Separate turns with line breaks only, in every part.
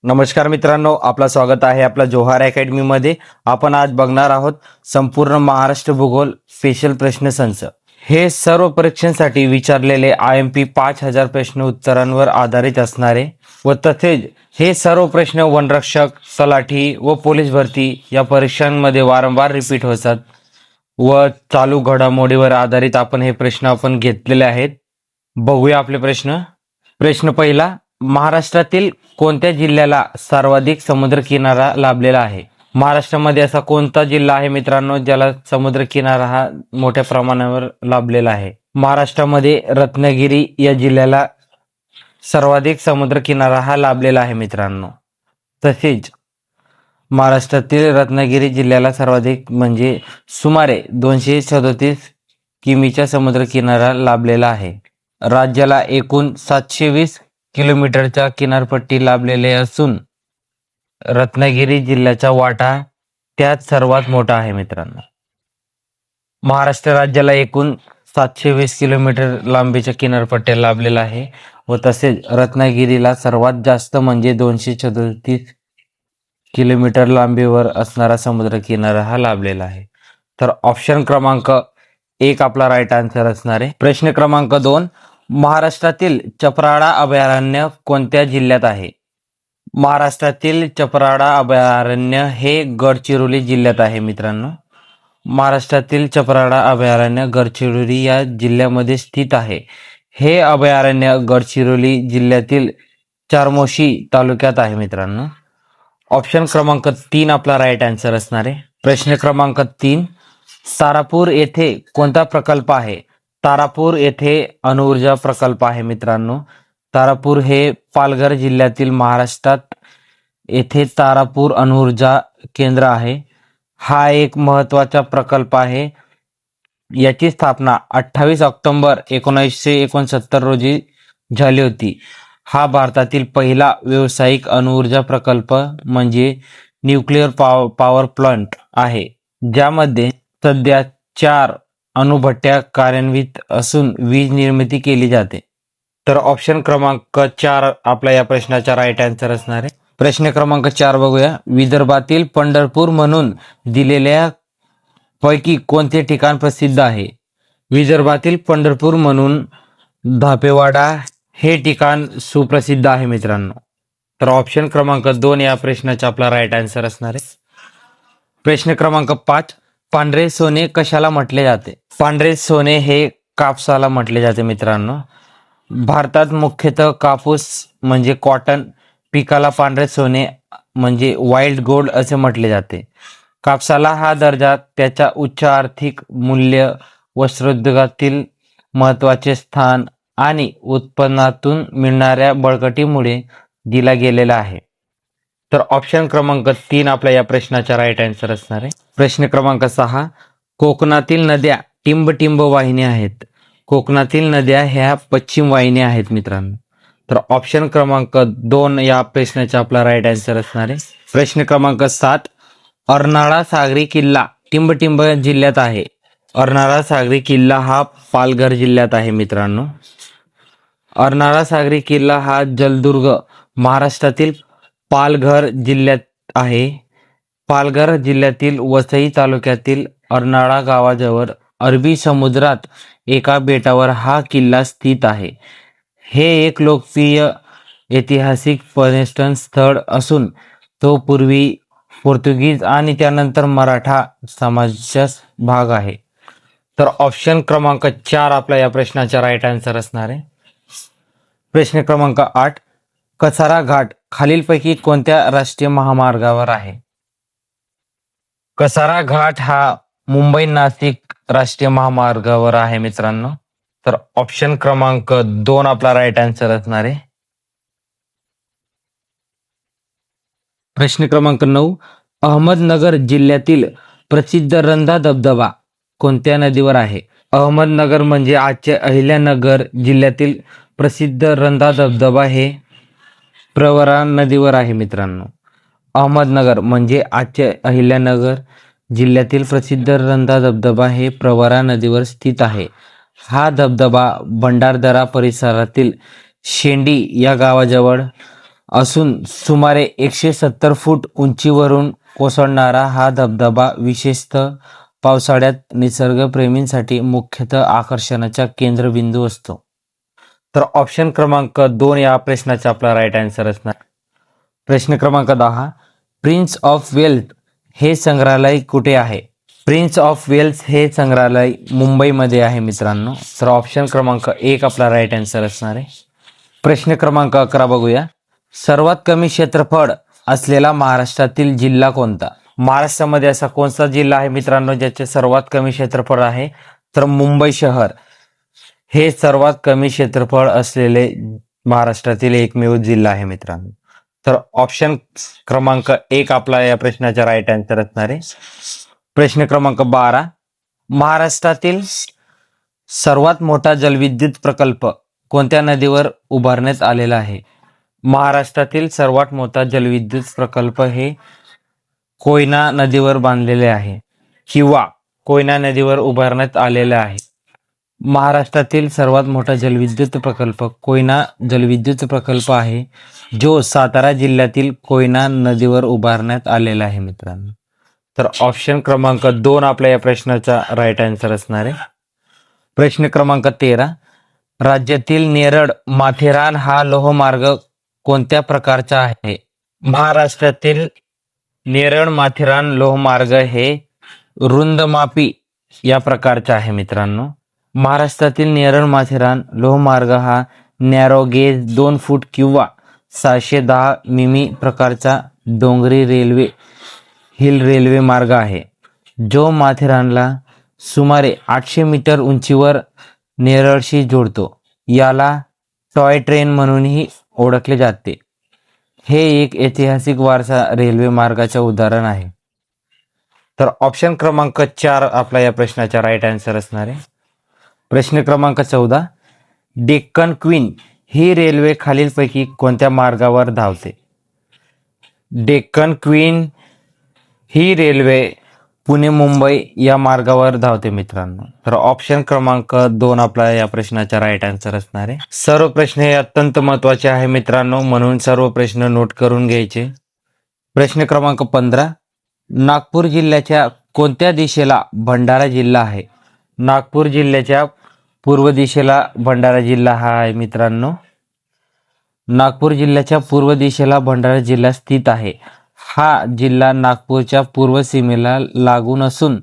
नमस्कार मित्रांनो, आपलं स्वागत आहे आपल्या जोहार अकॅडमी मध्ये. आपण आज बघणार आहोत संपूर्ण महाराष्ट्र भूगोल स्पेशल प्रश्न संच. हे सर्व परीक्षांसाठी विचारलेले IMP 5000 प्रश्न उत्तरांवर आधारित असणारे व तसेच हे सर्व प्रश्न वनरक्षक, तलाठी व पोलीस भरती या परीक्षांमध्ये वारंवार रिपीट होतात व चालू घडामोडीवर आधारित आपण हे प्रश्न घेतलेले आहेत. बघूया आपले प्रश्न. प्रश्न पहिला, महाराष्ट्रातील कोणत्या जिल्ह्याला सर्वाधिक समुद्रकिनारा लाभलेला आहे? महाराष्ट्रामध्ये असा कोणता जिल्हा आहे मित्रांनो ज्याला समुद्रकिनारा हा मोठ्या प्रमाणावर लाभलेला आहे? महाराष्ट्रामध्ये रत्नागिरी या जिल्ह्याला सर्वाधिक समुद्रकिनारा हा लाभलेला आहे मित्रांनो. तसेच महाराष्ट्रातील रत्नागिरी जिल्ह्याला सर्वाधिक म्हणजे सुमारे 237 किमीचा समुद्रकिनारा लाभलेला आहे. राज्याला एकूण 720 किलोमीटरच्या किनारपट्टी लाभलेले असून रत्नागिरी जिल्ह्याचा वाटा त्यात सर्वात मोठा आहे मित्रांनो. महाराष्ट्र राज्याला एकूण 720 किलोमीटर लांबीच्या किनारपट्ट्या लाभलेला आहे व तसेच रत्नागिरीला सर्वात जास्त म्हणजे 237 किलोमीटर लांबीवर असणारा समुद्र किनारा हा लाभलेला आहे. तर ऑप्शन क्रमांक 1 आपला राईट आन्सर असणार आहे. प्रश्न क्रमांक 2, महाराष्ट्रातील चपराळा अभयारण्य कोणत्या जिल्ह्यात आहे? महाराष्ट्रातील चपराळा अभयारण्य हे गडचिरोली जिल्ह्यात आहे मित्रांनो. महाराष्ट्रातील चपराळा अभयारण्य गडचिरोली या जिल्ह्यामध्ये स्थित आहे. हे अभयारण्य गडचिरोली जिल्ह्यातील चार्मोशी तालुक्यात आहे मित्रांनो. ऑप्शन क्रमांक 3 आपला राईट आन्सर असणार आहे. प्रश्न क्रमांक 3, तारापूर येथे कोणता प्रकल्प आहे? तारापूर येथे अणुऊर्जा प्रकल्प आहे मित्रांनो. तारापूर हे पालघर जिल्ह्यातील महाराष्ट्रात येथे तारापूर अणुऊर्जा केंद्र आहे. हा एक महत्त्वाचा प्रकल्प आहे. याची स्थापना 28 ऑक्टोबर 1969 रोजी झाली होती. हा भारतातील पहिला व्यावसायिक अणुऊर्जा प्रकल्प म्हणजे न्यूक्लिअर पॉवर प्लांट आहे, ज्यामध्ये सध्या 4 अणुभट्ट्या कार्यान्वित असून वीज निर्मिती केली जाते. तर ऑप्शन क्रमांक 4 आपल्या या प्रश्नाचा राईट आन्सर असणार आहे. प्रश्न क्रमांक 4 बघूया. विदर्भातील पंढरपूर म्हणून दिलेल्या पैकी कोणते ठिकाण प्रसिद्ध आहे? विदर्भातील पंढरपूर म्हणून धापेवाडा हे ठिकाण सुप्रसिद्ध आहे मित्रांनो. तर ऑप्शन क्रमांक 2 या प्रश्नाचा आपला राईट आन्सर असणार आहे. प्रश्न क्रमांक 5, पांढरे सोने कशाला म्हटले जाते? पांढरे सोने हे कापसाला म्हटले जाते मित्रांनो. भारतात मुख्यतः कापूस म्हणजे कॉटन पिकाला पांढरे सोने म्हणजे व्हाईट गोल्ड असे म्हटले जाते. कापसाला हा दर्जा त्याच्या उच्च आर्थिक मूल्य, वस्त्रोद्योगातील महत्त्वाचे स्थान आणि उत्पन्नातून मिळणाऱ्या बळकटीमुळे दिला गेलेला आहे. तर ऑप्शन क्रमांक 3 आपल्या या प्रश्नाचा राईट आन्सर असणार आहे. प्रश्न क्रमांक 6, कोकणातील नद्या टिंब वाहिन्या आहेत. कोकणातील नद्या ह्या पश्चिम वाहिन्या आहेत मित्रांनो. तर ऑप्शन क्रमांक 2 या प्रश्नाचा आपला राईट आन्सर असणार आहे. प्रश्न क्रमांक 7, अर्नाळा सागरी किल्ला टिंब जिल्ह्यात आहे. अर्नाळा सागरी किल्ला हा पालघर जिल्ह्यात आहे मित्रांनो. अर्नाळा सागरी किल्ला हा जलदुर्ग महाराष्ट्रातील पालघर जिल्ह्यात आहे. पालघर जिल्ह्यातील वसई तालुक्यातील अर्नाळा गावाजवळ अरबी समुद्रात एका बेटावर हा किल्ला स्थित आहे. हे एक लोकप्रिय ऐतिहासिक पर्यटन स्थळ असून तो पूर्वी पोर्तुगीज आणि त्यानंतर मराठा समाजाचा भाग आहे. तर ऑप्शन क्रमांक 4 आपल्या या प्रश्नाचा राईट आन्सर असणार आहे. प्रश्न क्रमांक 8, कसारा घाट खालीलपैकी कोणत्या राष्ट्रीय महामार्गावर आहे? कसारा घाट हा मुंबई नाशिक राष्ट्रीय महामार्गावर आहे मित्रांनो. तर ऑप्शन क्रमांक 2 आपला राईट आन्सर असणार आहे. प्रश्न क्रमांक 9, अहमदनगर जिल्ह्यातील प्रसिद्ध रंधा धबधबा कोणत्या नदीवर आहे? अहमदनगर म्हणजे आजचे अहिल्यानगर जिल्ह्यातील प्रसिद्ध रंधा धबधबा हे प्रवरा नदीवर आहे मित्रांनो. अहमदनगर म्हणजे आजचे अहिल्यानगर जिल्ह्यातील प्रसिद्ध रंधा धबधबा हे प्रवरा नदीवर स्थित आहे. हा धबधबा भंडारदरा परिसरातील शेंडी या गावाजवळ असून सुमारे 170 फूट उंचीवरून कोसळणारा हा धबधबा विशेषतः पावसाळ्यात निसर्गप्रेमींसाठी मुख्यतः आकर्षणाचा केंद्रबिंदू असतो. तर ऑप्शन क्रमांक 2 या प्रश्नाचा आपला राईट आन्सर असणार. प्रश्न क्रमांक 10, प्रिन्स ऑफ वेल्स हे संग्रहालय कुठे आहे? प्रिन्स ऑफ वेल्स हे संग्रहालय मुंबईमध्ये आहे मित्रांनो. तर ऑप्शन क्रमांक 1 आपला राईट आन्सर असणार आहे. प्रश्न क्रमांक 11 बघूया. सर्वात कमी क्षेत्रफळ असलेला महाराष्ट्रातील जिल्हा कोणता? महाराष्ट्रामध्ये असा कोणता जिल्हा आहे मित्रांनो ज्याचे सर्वात कमी क्षेत्रफळ आहे? तर मुंबई शहर हे सर्वात कमी क्षेत्रफळ असलेले महाराष्ट्रातील एकमेव जिल्हा आहे मित्रांनो. तर ऑप्शन क्रमांक 1 आपला या प्रश्नाचा राईट आन्सर असणार आहे. प्रश्न क्रमांक 12, महाराष्ट्रातील सर्वात मोठा जलविद्युत प्रकल्प कोणत्या नदीवर उभारण्यात आलेला आहे? महाराष्ट्रातील सर्वात मोठा जलविद्युत प्रकल्प हे कोयना नदीवर बांधलेले आहे किंवा कोयना नदीवर उभारण्यात आलेले आहे. महाराष्ट्रातील सर्वात मोठा जलविद्युत प्रकल्प कोयना जलविद्युत प्रकल्प आहे जो सातारा जिल्ह्यातील कोयना नदीवर उभारण्यात आलेला आहे मित्रांनो. तर ऑप्शन क्रमांक 2 आपल्या या प्रश्नाचा राईट आन्सर असणार आहे. प्रश्न क्रमांक 13, राज्यातील नेरळ माथेरान हा लोहमार्ग कोणत्या प्रकारचा आहे? महाराष्ट्रातील नेरळ माथेरान लोहमार्ग हे रुंदमापी या प्रकारचा आहे मित्रांनो. महाराष्ट्रातील नेरळ माथेरान लोहमार्ग हा नॅरो गेज 2 फूट किंवा 610 मिमी प्रकारचा डोंगरी हिल रेल्वे मार्ग आहे जो माथेरानला सुमारे 800 मीटर उंचीवर नेरळशी जोडतो. याला टॉय ट्रेन म्हणूनही ओळखले जाते. हे एक ऐतिहासिक वारसा रेल्वे मार्गाचे उदाहरण आहे. तर ऑप्शन क्रमांक 4 आपला या प्रश्नाचा राईट आन्सर असणार आहे. प्रश्न क्रमांक 14, डेक्कन क्वीन ही रेल्वे खालीलपैकी कोणत्या मार्गावर धावते? डेक्कन क्वीन ही रेल्वे पुणे मुंबई या मार्गावर धावते मित्रांनो. तर ऑप्शन क्रमांक 2 आपला या प्रश्नाचा राईट आन्सर असणार आहे. सर्व प्रश्न हे अत्यंत महत्त्वाचे आहे मित्रांनो, म्हणून सर्व प्रश्न नोट करून घ्यायचे. प्रश्न क्रमांक 15, नागपूर जिल्ह्याच्या कोणत्या दिशेला भंडारा जिल्हा आहे? नागपूर जिल्ह्याच्या पूर्व दिशेला भंडारा जिल्हा हा आहे मित्रांनो. नागपूर जिल्ह्याच्या पूर्व दिशेला भंडारा जिल्हा स्थित आहे. हा जिल्हा नागपूरच्या पूर्व सीमेला लागून असून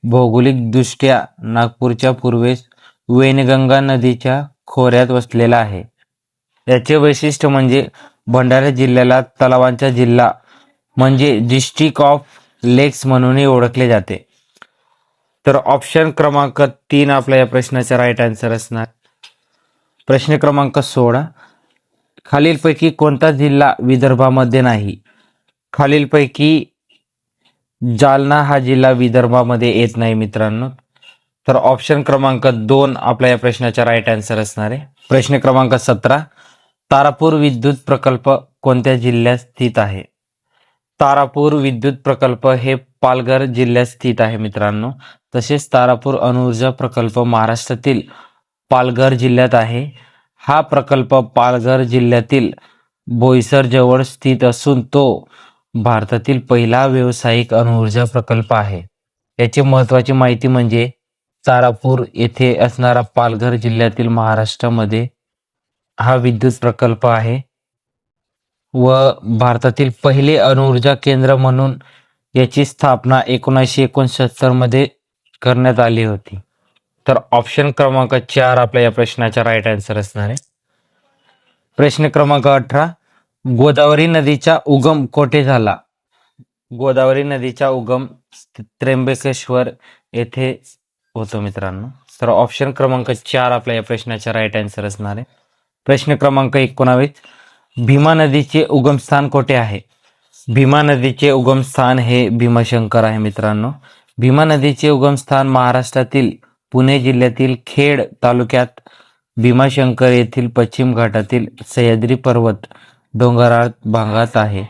भौगोलिकदृष्ट्या नागपूरच्या पूर्वेस वैनगंगा नदीच्या खोऱ्यात वसलेला आहे. याचे वैशिष्ट्य म्हणजे भंडारा जिल्ह्याला तलावांचा जिल्हा म्हणजे डिस्ट्रिक्ट ऑफ लेक्स म्हणूनही ओळखले जाते. तर ऑप्शन क्रमांक 3 आपल्या या प्रश्नाचा राईट आन्सर असणार. प्रश्न क्रमांक 16, खालीलपैकी कोणता जिल्हा विदर्भामध्ये नाही? खालीलपैकी जालना हा जिल्हा विदर्भामध्ये येत नाही मित्रांनो. तर ऑप्शन क्रमांक 2 आपल्या या प्रश्नाचा राईट आन्सर असणार आहे. प्रश्न क्रमांक 17, तारापूर विद्युत प्रकल्प कोणत्या जिल्ह्यात स्थित आहे? तारापूर विद्युत प्रकल्प हे पालघर जिल्ह्यात स्थित आहे मित्रांनो. तसेच तारापूर अणुऊर्जा प्रकल्प महाराष्ट्रातील पालघर जिल्ह्यात आहे. हा प्रकल्प पालघर जिल्ह्यातील बोईसर जवळ स्थित असून तो भारतातील पहिला व्यावसायिक अणुऊर्जा प्रकल्प आहे. याची महत्त्वाची माहिती म्हणजे तारापूर येथे असणारा पालघर जिल्ह्यातील महाराष्ट्रामध्ये हा विद्युत प्रकल्प आहे व भारतातील पहिले अणुऊर्जा केंद्र म्हणून याची स्थापना 1969 मध्ये करण्यात आली होती. तर ऑप्शन क्रमांक 4 आपल्या या प्रश्नाचा राईट आन्सर असणार आहे. प्रश्न क्रमांक 18, गोदावरी नदीचा उगम कोठे झाला? गोदावरी नदीचा उगम त्र्यंबकेश्वर येथे होतो मित्रांनो. तर ऑप्शन क्रमांक 4 आपल्या या प्रश्नाचा राईट आन्सर असणार आहे. प्रश्न क्रमांक 19, भीमा नदीचे उगमस्थान कोठे आहे? भीमा नदीचे उगमस्थान हे भीमाशंकर आहे मित्रांनो. भीमा नदीचे उगमस्थान महाराष्ट्रातील पुणे जिल्ह्यातील खेड तालुक्यात भीमाशंकर येथील पश्चिम घाटातील सह्याद्री पर्वत डोंगराळ भागात आहे.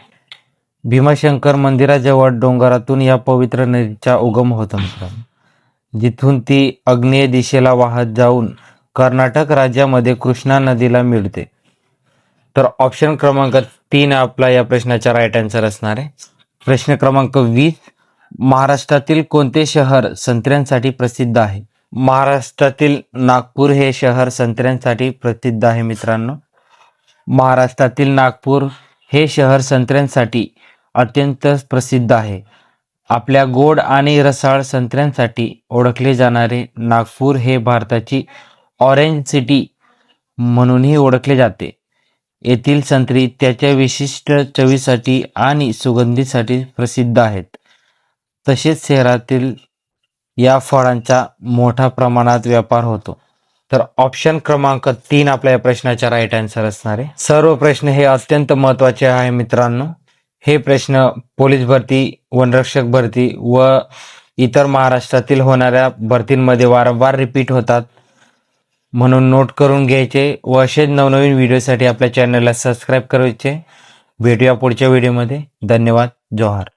भीमाशंकर मंदिराजवळ डोंगरातून या पवित्र नदीचा उगम होतो मित्रांनो. जिथून ती आग्नेय दिशेला वाहत जाऊन कर्नाटक राज्यामध्ये कृष्णा नदीला मिळते. तर ऑप्शन क्रमांक 3 आपला या प्रश्नाचा राईट आन्सर असणार आहे. प्रश्न क्रमांक 20, महाराष्ट्रातील कोणते शहर संत्र्यांसाठी प्रसिद्ध आहे? महाराष्ट्रातील नागपूर हे शहर संत्र्यांसाठी प्रसिद्ध आहे मित्रांनो. महाराष्ट्रातील नागपूर हे शहर संत्र्यांसाठी अत्यंत प्रसिद्ध आहे. आपल्या गोड आणि रसाळ संत्र्यांसाठी ओळखले जाणारे नागपूर हे भारताची ऑरेंज सिटी म्हणूनही ओळखले जाते. येथील संत्री त्याच्या विशिष्ट चवीसाठी आणि सुगंधीसाठी प्रसिद्ध आहेत. तसेच शहरातील या फळांचा मोठ्या प्रमाणात व्यापार होतो. तर ऑप्शन क्रमांक 3 आपल्या या प्रश्नाचा राईट आन्सर असणार आहे. सर्व प्रश्न हे अत्यंत महत्त्वाचे आहे मित्रांनो. हे प्रश्न पोलीस भरती, वनरक्षक भरती व इतर महाराष्ट्रातील होणाऱ्या भरतींमध्ये वारंवार रिपीट होतात, म्हणून नोट करून घ्यायचे व असेच नवनवीन व्हिडिओसाठी आपल्या चॅनलला सबस्क्राईब करायचे. भेटूया पुढच्या व्हिडिओमध्ये. धन्यवाद. जोहार.